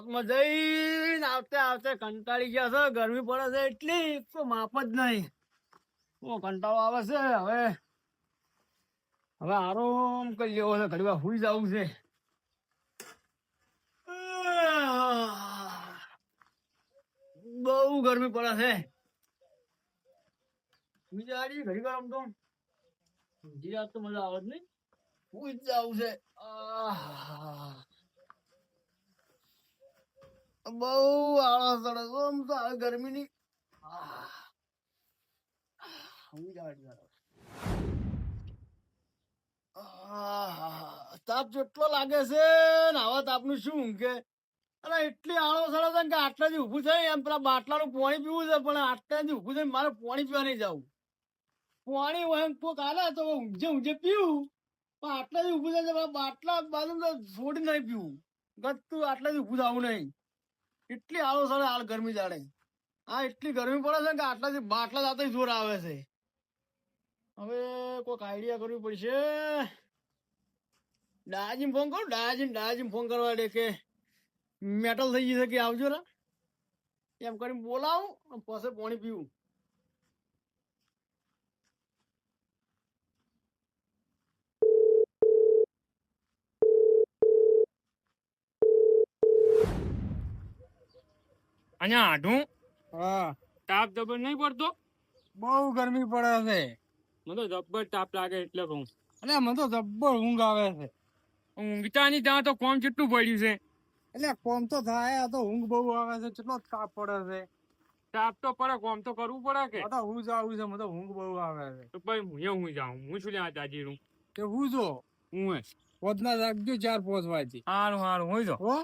ચોકમાં જઈને આવતે આવતે કંટાળી ગયા છે. ગરમી પડે છે એટલી તો માપ જ નહીં. કંટાળો આવે છે. હવે આરામ કરી લેવો છે. ઘડી વાર સુઈ જવું છે. બહુ ગરમી પડે છે. બીજા ઘડી વાર આમ તો જી તો મજા આવે જ નહીં. સુઈ જ જવું છે. બહુ આળસ ચડે છે આમ તો આ ગરમીની. તાપ જેટલો લાગે છે ને આવા તાપનું શું કે અરે એટલી આળો સડે છે કે આટલાથી ઊભું થાય એમ પેલા બાટલાનું પાણી પીવું છે પણ આટલાથી ઊભું થઈને મારે પાણી પીવા નહીં જવું. પાણી હોય એમ કોક આલે તો ઊંઝે પીવું પણ આટલાથી ઊભું થાય બાટલા બાજુ તો છોડી નહીં પીવું. ગતું આટલાથી ઊભું થવું નહીં. એટલી આળો સડે હાલ ગરમી જાડે. હા એટલી ગરમી પડે છે કે આટલાથી બાટલા જાતે જોર આવે છે. હવે કોઈક આઈડિયા કરવી પડશે. દાદાજીને ફોન કરું. દાદાજીને ફોન કરવા દે કે મેટલ થઈ જશે કે આવજો ને એમ કરીને બોલાવું પછી પાણી પીવું. અહીંયા આઢું હા તાપ જબર નહીં પડતો? બહુ ગરમી પડે છે. મને તો જબ્બર તાપ લાગે એટલે કહું. એટલે મને તો જબ્બર ઊંઘ આવે છે. ઊંઘતા નહીં ત્યાં તો કોમ કેટલું પડ્યું છે. એટલે કોમ તો થાય તો ઊંઘ બહુ આવે છે. કેટલો તાપ પડે છે. તાપ તો પડે, કોમ તો કરવું પડે કે. તો હું જાઉં છે. મને તો ઊંઘ બહુ આવે છે. તો ભાઈ હું જાઉં. હું શું લેવા દાદી રૂમ કે હું જો હું પોતના રાખજો 4-5 વાગે. સારું હું જો હો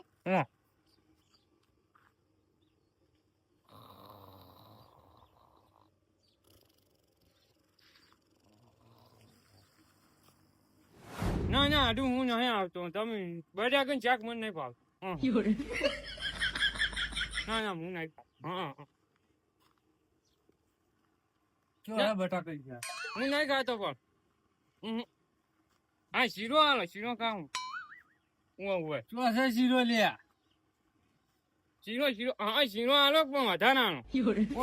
ના આઢું હું નહીં આવતો. તમે બધા કઈ ચાક મને નહીં ભાવ. ના હું નહીં. બટાકા ગયા હું નહીં ખાતો પણ હા શીરો આલો. શીરો ખાઉં. હું શું છે શીરો લ્યા? શીરો હા શીરો આલો પણ વધારે આનો.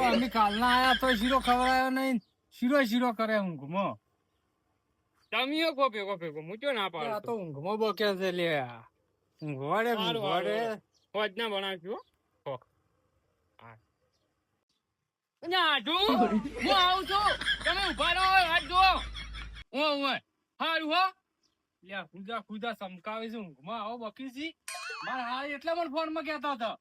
અમે કાલના આયા તો શીરો ખવડાયો નહીં. શીરો કરે ઊંઘમાં. તમે કોપે હું તો ના આ પાડું. તો ઊંઘમાં બકે છે લ્યા. ઊંઘવાડે હોજ ના બનાવશું. આઢું હું આવું છું. તમે ઉભા રહો. હાથ જો સારું હો. લ્યા ખુદા સમકાવે છે. ઊંઘમાં આવો બકી છી. મારા હા એટલે મને ફોન માં કહેતા હતા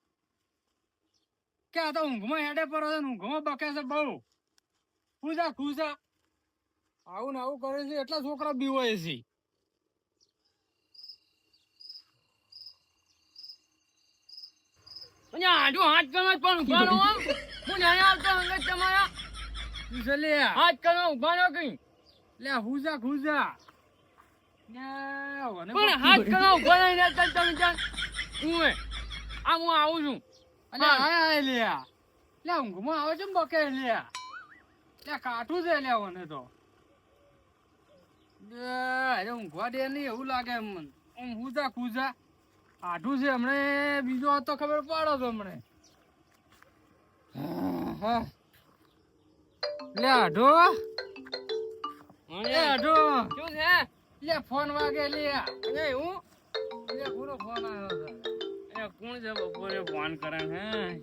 કે આ તો ઊંઘમાં હેડે પર ઊંઘમાં બકે છે બહુ. ખુદા આવું ને આવું કરે છે એટલા છોકરા બીવાય છે. આઢું હાથ કરવા પણ ઉભા રહો. હું નહીં આવતો અંગત તમારા. હાથ કરવા ઉભા રહો કઈ. લ્યા ખુજા પણ હાથ કરવા ઉભા નહીં રહેતા તમે ત્યાં. હું આવું છું. લ્યા ઊંઘમાં આવે છે બકે લ્યા કાઠું છે લ્યા મને તો ઊંઘવા દે નહીં એવું લાગે મને. ખુજા આઠું છે હમણે બીજો હતો ખબર પાડો તો હમણે. લે આઢો શું છે? લે ફોન વાગે લે હું પૂરો ફોન આવ્યો છે. કોણ છે બપોરે ફોન કરે છે?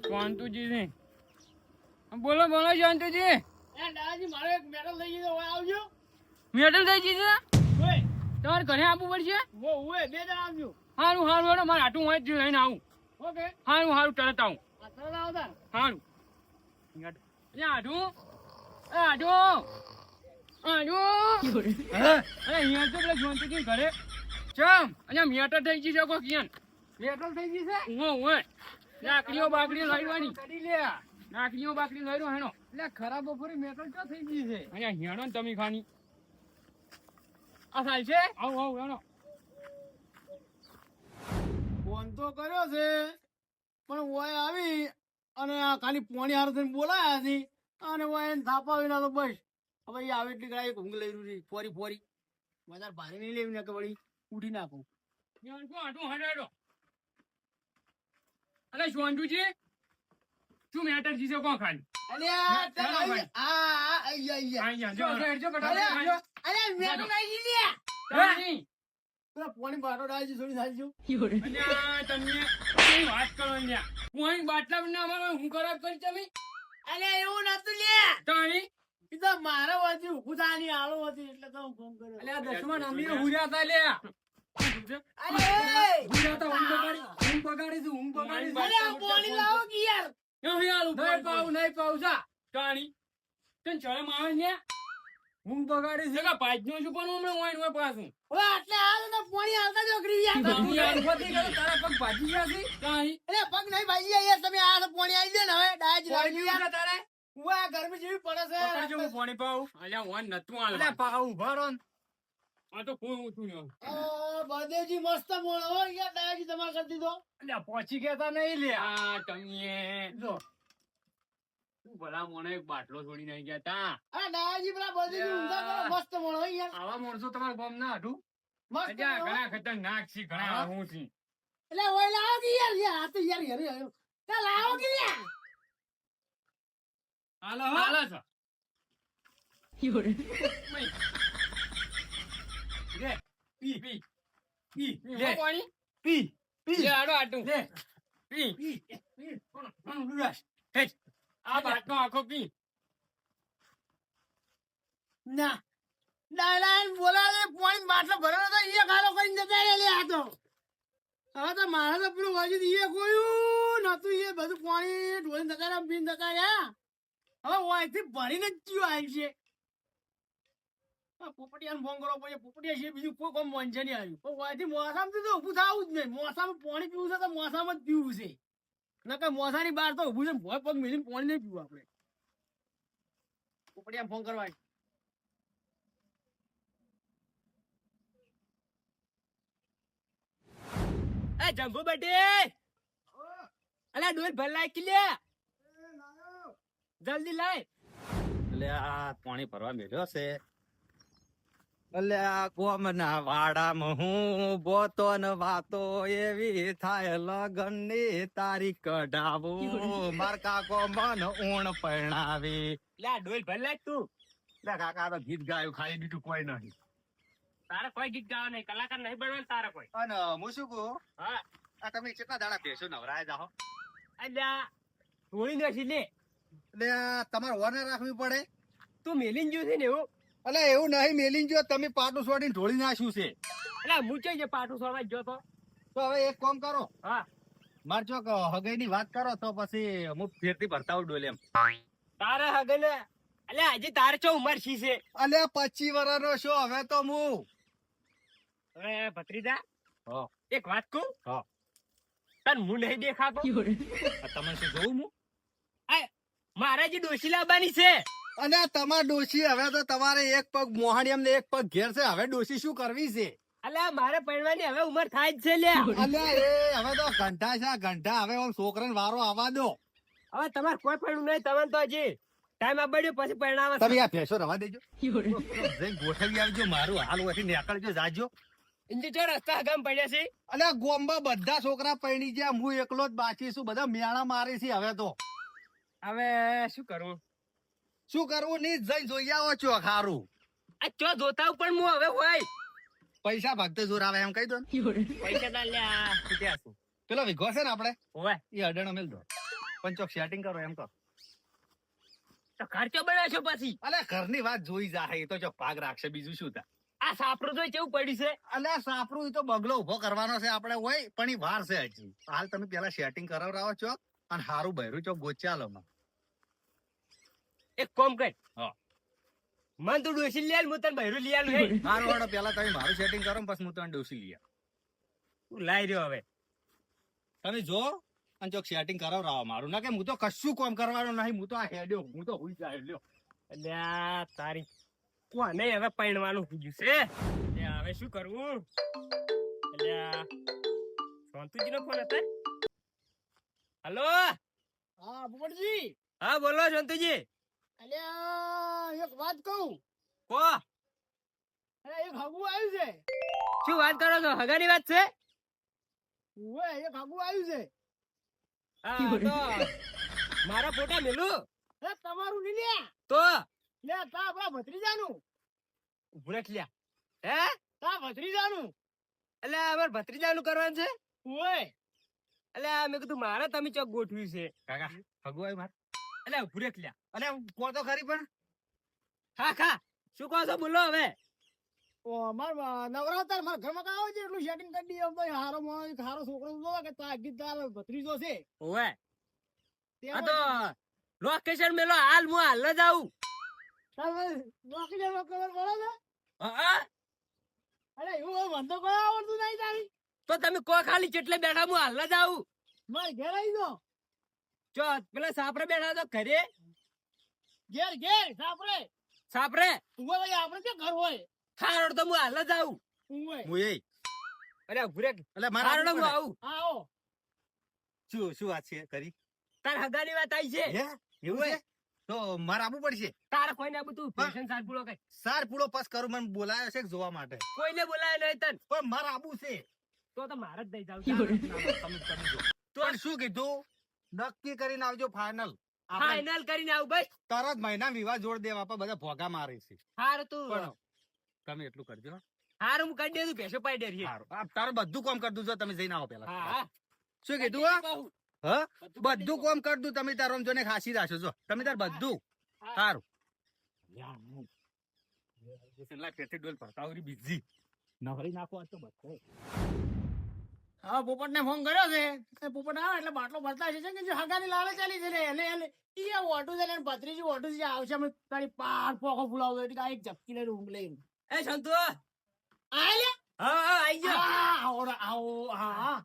શાંતુજી છે. બોલો શાંતુજી. દાદાજી મારે એક મેડલ લઈ ગયો આવજો. મેડલ થઈ ગઈ છે તમારે ઘરે આપવું પડશે. બે જણા આવજો. સારું હેડો મારે આટું હોય જ લઈને આવું. ઓકે સારું તરત આવું. તરત આવતા સારું આઢું અહીંયા તો પેલા જોનતુજી ઘરે ચમ અહીંયા મેટર થઈ ગઈ છે કોઈ કિયન. મેડલ થઈ ગઈ છે. નાકડીઓ બાકડીઓ લાવવાની. કરી લે નાકડીઓ બાકડી લઈ હેનો. એટલે ખરાબ બપોરે મેડલ ક્યાં થઈ ગઈ છે. અહીંયા હેણો ને તમે ખાની આ થાય છે. આવું હેણો. ફોન તો કર્યો છે પણ ઓય આવી અને આ ખાલી પોણી હાર થઈને બોલાયા હતી અને ઓય એને થાપા વિના તો બસ હવે એ આવે એટલી ગાય ઊંઘ લઈ રહી ફોરી વધારે ભારે નહીં લેવી ને કે વળી ઉઠી નાખું. આટું હડાડો. અરે શોંતુજી શું મેટર જીસે કોણ ખાલી અલ્યા તે ના, ના, આવી- આ આઈ આઈ જા, જો, અરે મેં તો નાઈ લ્યા તાણી. પેલા પોણી બાટો ડાળી છોડી સાચું અલ્યા, તમે કેવી વાત કરો લ્યા કોઈ બાટલા ને અમારો હું ખરાબ કરી તમે અલ્યા એવું નતું લ્યા તાણી ઈ તો મારા વાથી ઊભું થવાની આળો હતી એટલે તો હું ફોન કર્યો અલ્યા દસમા અમે હુર્યા તા લ્યા અરે હુર્યા તા ઊંઘ બગાડી ઊંઘ બગાડી અલ્યા પોણી લાવો કે યાર નહીં પાઉં જા તાણી તને શરમ આવે ને ઊંઘ બગાડી છે કે પાછનો છું પણ હમણાં હોય પાછું હવે આટલે હાલ ને પોણી હાલતા જ ઓગળી ગયા તારા પગ ભાજી ગયા છે તાણી અરે પગ નહીં ભાઈ યાર તમે આ તો પોણી આવી દે ને હવે ડાજ લાવી યાર તારે ઉવા ગરમી જેવી પડે છે હું પાણી પાઉં અલ્યા ઓન નતું હાલ પાઉં ભરો આ તો કોઈ ઊંચું નહીં બદેજી મસ્ત મોણ હો યાર ડાજ તમાર કરી દીધો અલ્યા પહોંચી ગયા તા નહીં લે આ તમે જો તું ભલા મોણે એક બાટલો છોડી નહીં ગયા તા અરે ડાજી પેલા બદેજી ઊંધા કરો મસ્ત મોણ હો યાર આવા માણસો તમારા ગામ ના હાટું મસ્ત અલ્યા મોણ હો. ઘણા ખતરનાક છે ઘણા હું છું એટલે ઓય લાવો કે યાર યાર આ તો યાર ઘરે આવ્યો ચાલ લાવો કે યાર હાલો હાલો છો લે પી પી પી લે પાણી પી લે આડો આટું લે પી હે આ બાટનો આખો પી ના ડાયલાન બોલાવે પોણી બાટલો ભરેલો તો ઈ ખાલો કરીને જતા રહે લે આ તો હવે તો મારે તો પેલું વાજી ઈએ કોયું નતું ઈએ બધું પાણી ઢોળીને જતા પીને જતા રહ્યા હવે ઓયથી ભરીને જ ચિયો આવી છે પોપટિયાને ફોન કરો પછી પોપટિયા છે બીજું કોઈ કોમ વાંચે નહીં આવ્યું પણ ઓયથી મોસામાં તો ઊભું થવું જ નહીં મોસામાં પાણી પીવું છે તો મોસામાં જ પીવું છે નકર મોસાની બહાર તો ઊભું છે ભોય પગ મેલીને પાણી નહીં પીવું આપણે પોપટિયાને ફોન કરવા એ જંબુ બટે અલ્યા ડોલ ભલાઈ કે લે જલ્દી લાય એટલે આ પાણી ભરવા મેળ્યો છે એટલે આ ગોમના વાડામાં હું બોતો ને વાતો એવી થાય લગન ની તારીખ કઢાવો માર કાકો મન ઊણ પરણાવી લા ડોલ ભલાઈ તું એટલે કાકા તો ગીત ગાયું ખાઈ બીજું કોઈ નહીં તારે કોઈ ગીત ગાવા નહીં કલાકાર નહીં બનવાનું તારે કોઈ અને હું શું કહું હા આ તમે કેટલા દાડા ભેંસો નવરાય જાઓ અલ્યા થોડી નથી લે એટલે આ તમારે ઓને રાખવી પડે તું મેલીન જ્યું છે ને એવું એટલે એવું નહીં મેલીન જો તમે પાટું છોડીને ઢોળી નાખ્યું છે અલ્યા મૂચે જે પાટું સોળવા જો તો તો હવે એક કામ કરો હા માર ચોક હગાઈ ની વાત કરો તો પછી હું ફેરથી ભરતા આવું ડોલે એમ તારે હગે ને અલ્યા હજી તારે ચો ઉંમર છી છે અલ્યા 25 વર્ષનો છો હવે તો હું હવે ભત્રીજા હા. એક વાત કહું હા. તન હું નહીં દેખાતો આ તમને શું જોઉં હું મારે જે ડોશી લાવવાની છે અને તમાર ડોશી હવે તો તમારે એક પગ મોહાણીયમ ને એક પગ ઘેર છે હવે ડોશી શું કરવી છે અલ્યા મારે પરણવાની હવે ઉંમર થાય જ છે લ્યા અલ્યા એ હવે તો ઘંટા છે આ ઘંટા હવે આમ છોકરાને વારો આવવા દો હવે તમારે કોઈ પરણવું નહીં તમને તો હજી ટાઈમ આપડ્યો પછી પરણાવા તમે આ ભેંસો રવા દેજો જઈને ગોઠવી આવજો મારું હાલ ઓથી નીકળજો જાજો ઇન્જી ચો રસ્તા ગામ પડ્યા છે અલ્યા ગોમમાં બધા છોકરા પરણી ગયા હું એકલો જ બાકી છું બધા મેળા મારી છે હવે તો હવે શું કરવું શું કરવું નહીં જઈને જોઈ આવો છો ખારું આ ચો જોતા પણ હું હવે હોય પૈસા ભાગતે જોર આવે એમ કહી દો ને. પૈસા ના લ્યા છૂટ્યા છું પેલો વિઘો છે ને આપડે હોય એ અડણો મેલ દો પંચોક સેટિંગ કરો એમ કહો તો ખર્ચો બનાવશો પછી અલ્યા ઘરની વાત જોઈ જાય એ તો જો ભાગ રાખશે બીજું શું થાય આ સાપરું તો કેવું પડ્યું છે અલ્યા સાપરું એ તો બગલો ઉભો કરવાનો છે આપણે હોય પણ એ વાર છે હજી હાલ તમે પેલા સેટિંગ કરાવરાવો છો અને હારું બહેરું ચોક ગોચ્યા લો એક કોમ કર હા. મન તું ડોસી લઈ આલ હું તને બહેરું લઈ આલું હે મારું વાળો પેલા તમે મારું સેટિંગ કરો ને પછી હું તને ડોસી લઈ આવું. તું લાઈ રહ્યો હવે તમે જો અને ચોક સેટિંગ કરાવરાવો મારું ના કે હું તો કશું કામ કરવાનું નહીં હું તો આ હેડ્યો હું તો હુઈ જાય લ્યો અલ્યા તારી કોને હવે પૈણવાનું કીધું છે અલ્યા હવે શું કરવું અલ્યા શાંતુજી નો ફોન હતો હલો હા પોપટજી હા બોલો શાંતુજી અલ્યા એક વાત કહું કો અરે એક હગું આવ્યું છે શું વાત કરો છો હગાની વાત છે ઓય એક હગું આવ્યું છે આ તો મારા ફોટા મેલું એ તમારું નહીં લ્યા. તો લે તા આપણા ભત્રીજાનું. ઉભું રાખ લ્યા. હે તા ભત્રીજાનું. એટલે અમાર ભત્રીજાનું કરવાનું છે. ઓય એટલે મેં કીધું મારે તમે ચોક ગોઠવ્યું છે. કાકા ભગવાય માર એટલે ઉભું રાખ લ્યા. અલે કોણ તો ખરી પણ ખા ખા શું કહો છો બોલો હવે. ઓ માર નવરાત્ર મારા ઘરમાં કાં આવે છે એટલું સેટિંગ કરી દઈએ. ભાઈ હારો માણસ હારો છોકરો જોવે કે તા ગીત તાર ભત્રીજો છે. ઓવે આ તેમાં તો લોકેશન મેલો હાલ હું હાલ જ આવું. તારે નોકરી જવા ખબર પડે છે? હા અરે એવું મને તો કોઈ આવડતું નહીં તારી. તો તમે કો ખાલી જેટલે બેઠા હું હાલ જ આવું. મારે ઘેર આવી દો. જો પેલા સાપરે બેઠા તો ઘરે ઘેર ઘેર સાપરે. સાપરે ઉભો ભાઈ આપણે ક્યાં ઘર હોય. ખારોડ તો હું હાલ જ આવું. ઉભો. મુએ અરે ઉભું રે એટલે ખારોડ હું મારા આવું. આવો. શું વાત છે કરી તાર હગાની વાત આવી છે. હે એવું છે તો મારે આવવું પડશે. તારે કોઈને આવું તું ફેશન સાર પૂરો કઈ સાર પૂળો પાસ કરું મને બોલાયો છે જોવા માટે કોઈને બોલાય નહીં તન પણ મારે આવવું છે. તો મારે જ દઈ જાવ. તમે જો. પણ શું કીધું નક્કી કરીને આવજો ફાઇનલ. ફાઇનલ કરીને આવું બસ. તરત મહિના વિવાહ જોડ દેવા પર બધા ભોગા મારે છે. હારું તું પણ તમે એટલું કરજો. હારું હું કરી દે ભેસો પાઈ ડેરી. સારું તારે બધું કામ કરી દઉં તમે જઈને આવો પેલા. હા શું કીધું હા બધું કામ કરી દઉં તમે તારો જોને ખાસી રાખો છો તમે તાર બધું સારું. નવરી નાખો આજ તો બધો. હા પોપટ ને ફોન કર્યો છે. એ પોપટ આવે એટલે બાટલો ભરતા છે કે જે હગાની લાલે ચાલી છે ને એને એને ઈ આ ઓટું છે ને ભત્રીજી ઓટું છે આવશે અમે તારી પાર પોખો ફુલાવતો એટલે આ એક ઝપકી લઈને ઊંઘ લઈને એ સંતુ આય લે. હા હા આઈ જા. આવો આવો હા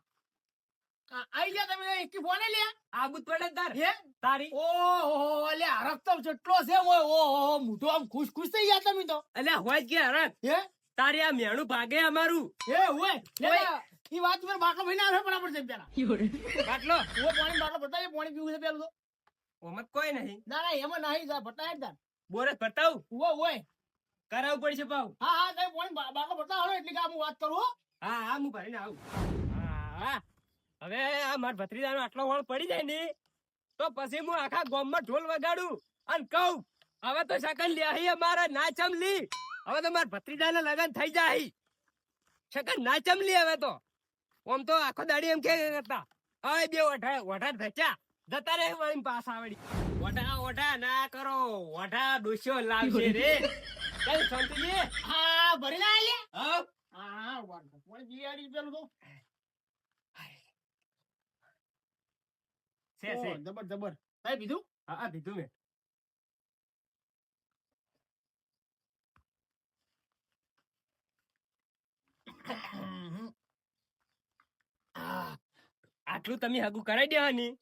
આઈ જા તમે એકી ફોને લે. આબુ પડે તાર હે તારી. ઓહો લે હરખ તો જેટલો છે ઓહો મોઢું આમ ખુશ ખુશ થઈ ગયા તમે તો. એટલે હોય જ કે હરક હે તારી આ મેણું ભાગે અમારું. હે હોય લે ઈ વાત પર બાટલો ભઈને આવે બરાબર છે પેલા. બાટલો ઓ પાણી બાટલો બતાવી પાણી પીવું છે પેલું તો. ઓમત કોઈ નહીં. ના ના એમાં નહીં જા બતાય જ બોરસ બતાવું ઓ ઓય કરાવવું પડશે પાવ. હા હા કઈ પાણી બાટલો બતાવો એટલે કે હું વાત કરું હો. હા હા હું ભરીને આવું. હા હવે આ માર ભત્રીજાનો આટલો વળ પડી જાય ને તો પછી હું આખા ગામમાં ઢોલ વગાડું અને કહું હવે તો શકન લ્યાહી અમારા ના ચમલી. હવે તો માર ભત્રીજાના લગન થઈ જાય. શકન ના ચમલી હવે તો ઓમ તો આખો દાડી એમ કે કરતા હવે બે ઓઢા ભેચા જતા રહે વળી પાસ આવડી. ઓઢા ના કરો ઓઢા ડોસ્યો લાવશે રે. ચાલ શાંતિજી. હા ભરી ના લે. હા હા વાત પાણી પીવાડી પેલું તો. છે છે. જબર જબર કઈ પીધું. હા હા પીધું મેં. આટલું તમે હગું કરાઈ દેવાની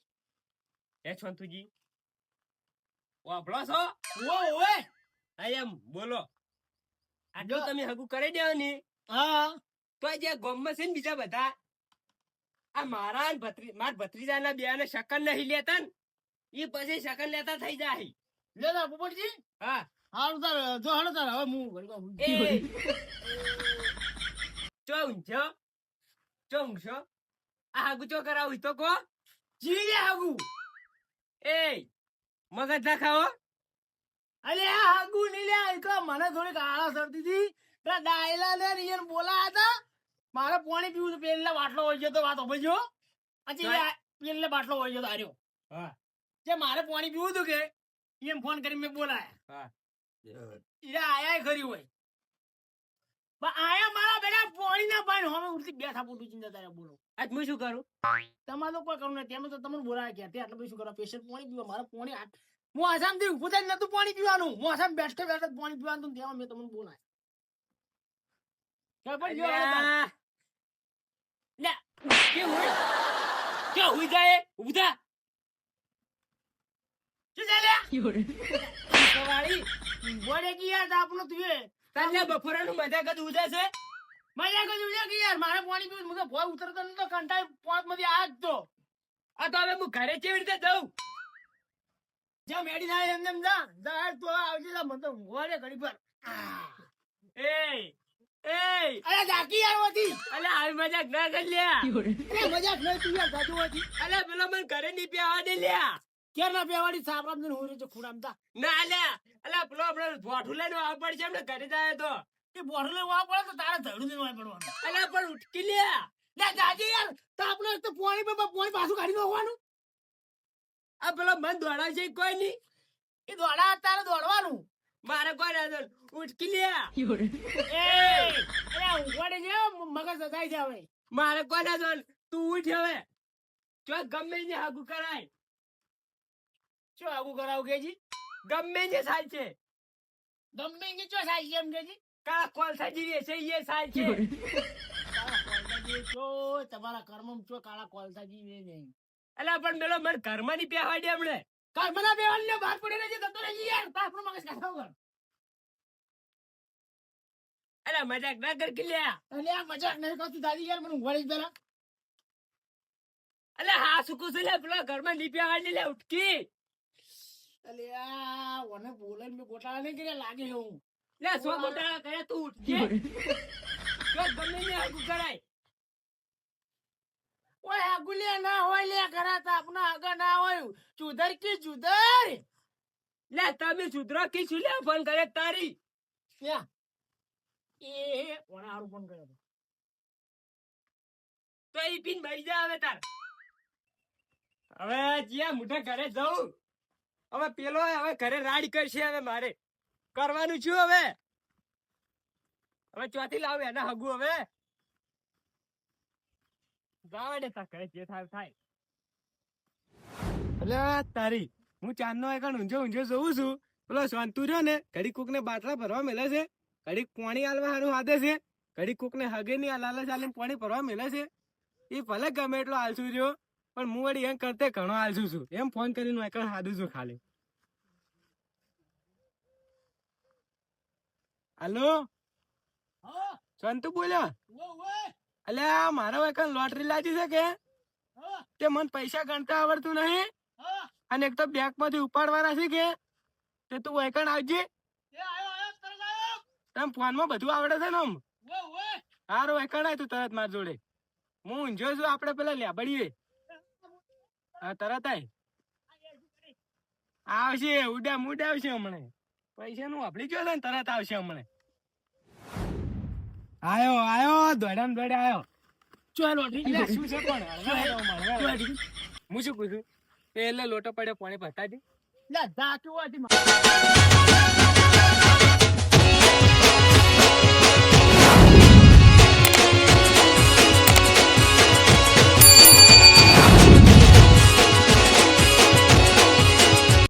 એ છોંતુજી વાપરો છો. ઓ ઓય હા એમ બોલો. આટલું જો. તમે હગું કરાઈ દેવાની હા તો આ જે ગામમાં છે ને બીજા બધા આ મારા ને માર ભત્રીજાના બે ને શકન નહીં લેતા ને એ પછી શકન લેતા થઈ જાય. લે તા પોપટજી હા હારું તાર જો હાલો તાર હવે હું ઘડી એ ચો ઊંઘો ચો ઊંઘશો. આ હગું ચો કરાવું તો કો જી લે હાગુ. એ મગજ ના ખાઓ. અલે આ હાગુ ની લે એક મને થોડીક આળા સરતી હતી પેલા ડાયલા ને રિયન બોલાયા હતા મારે પાણી પીવું તો પેલા બાટલો હોય ગયો તો વાત સમજ્યો. પછી પેલે બાટલો હોય ગયો તો આર્યો. હા જે મારે પાણી પીવું હતું કે એમ ફોન કરી મેં બોલાયા. હા ઈ આયા ખરી હોય પણ આયા મારા બેટા પાણી ના પાણી હવે ઉડતી બેઠા પોટું ચિંતા તારે બોલો. આજ હું શું કરું. તમારે તો કોઈ કરું નથી એમ તો તમને બોલાયા કે એટલે બધું શું કરવા પેશન્ટ પાણી પીવા મારે પાણી હું આસામ થી ઉભું થઈને નતું પાણી પીવાનું હું આસામ બેઠે બેઠે પાણી પીવાનું હતું તેમાં મેં તમને બોલાય. અલ્યા. લે કે હોય કે હુઈ જાય ઉધા વાળી બોલે કે યાર આપણો તું એ તાલે બફોરાનું મજાક જ ઉધા છે. મજા કર્યું કે યાર મારે પાણી પીવું મને ભોય ઉતરતો નતો કંટાળ પોત માંથી આ જ તો આ તો હવે હું ઘરે કેવી રીતે જઉં. જ્યાં મેડી થાય એમને એમ જા જા તો આવજે જા મને તો ઊંઘવા દે ઘડી પર. એ એ અરે જાકી યાર હતી અલે આવી મજાક ના કર લ્યા અરે મજાક નહીં તું યાર જાદુ હતી અલે પેલો મને ઘરે નહીં પ્યાવા દે લ્યા ક્યાં ના બેવાડી સાપરામ ને હોરી તો ખુડામતા ના લ્યા અલે પેલો આપણે ભોઠું લઈને આવ પડશે એમને ઘરે જાય તો એ બોટલે વા પડે તો તારે ધડું ને વાય પડવાનું અલે પણ ઉઠકી લ્યા લે જાજી યાર તો આપણે એક તો પાણી પર પાણી પાછું કાઢી નાખવાનું આ પેલો મન દોડાવશે કોઈ નહીં એ દોડા તારે દોડવાનું મારે કોઈ ના ઉઠકી લ્યા એ અરે ઉગવાડે છે મગજ સદાઈ જાવે મારે કોઈ ના તું ઉઠ હવે જો ગમે ને હાગુ કરાય શું આગું કરાવ કેજી ગમે ને સાલ છે ગમે કે ચો સાઈ છે એમ કેજી કાળા કોલસા જીવે છે એ સાલ છે તો તમારા કર્મમ ચો કાળા કોલસાજી વે નહીં અલા પણ પેલો મને ઘરમાં ની પ્યાવા દે હમણે કર્મના બેવાલ ને બહાર પડી રહેજે તો રહેજી યાર તો આપણો મગજ કાઢો કર અલા મજાક ના કર કિલ્યા એટલે આ મજાક નહીં કરતી દાદી યાર મને ઉઘાડી પેલા અલા હા સુકુ છે લે પેલો ઘરમાં ની પ્યાવા દે લે ઉઠકી એટલે આ ઓને બોલે મે ગોટાળા નહીં કર્યા લાગે હું લે સો મોટા કરે તું ઉઠકે જો ગમે ને હાગુ કરાય ઓય આગુલિયા ના હોય લે કરાતા આપના આગળ ના હોય ચુદર કી ચુદર લે તમે સુધરો કી છું લે ફોન કરે તારી ક્યાં એ ઓને હારું ફોન કર્યો તો ઈ પીન મરી જા હવે તાર હવે જ્યાં મોટા ઘરે જવું હવે પેલો હવે ઘરે રાડ કરશે હવે મારે કરવાનું છું હવે ચોથી લાવે એને હગું હવે જાવા દે તાર ઘરે જે થાય થાય એટલે તારી હું ચાંદનો એકણ ઊંઝો જોઉં છું પેલો શાંતુ રહ્યો ને ઘડી કોક ને બાટલા ભરવા મેલે છે ઘડી પાણી આલવા સારું હાથે છે ઘડી કોક ને હગે ની લાલચ આલીને પાણી ભરવા મેલે છે એ ભલે ગમે એટલો આલસું રહ્યો પણ હું વળી એમ કરતે ઘણો આલસું છું એમ ફોન કરીને એકણ હાદું છું ખાલી હાલો હા શાંતુ બોલ્યો ઓ અલ્યા મારો એકણ લોટરી લાગી છે કે હા તે મને પૈસા ગણતા આવડતું નહીં હા અને એક તો બેંક માંથી ઉપાડવાના છે કે તે તું એકણ આવજે એ આયો તરત આયો તમ ફોન માં બધું આવડે છે ને આમ ઓ હારો એકણ આય તું તરત માર જોડે હું ઊંઝો છું આપડે પેલા લેબડીએ હા તરત આય આવશે ઉડા મૂડ આવશે હમણે પૈસા નું આપડી ગયો છે ને તરત આવશે હમણે આયો દોડ્યા દોડ્યા આયો ચો લોટરી એટલે શું છે પણ હું શું પૂછું એટલે લોટો પડ્યો પાણી ભરતા દી લે ધાતું હતી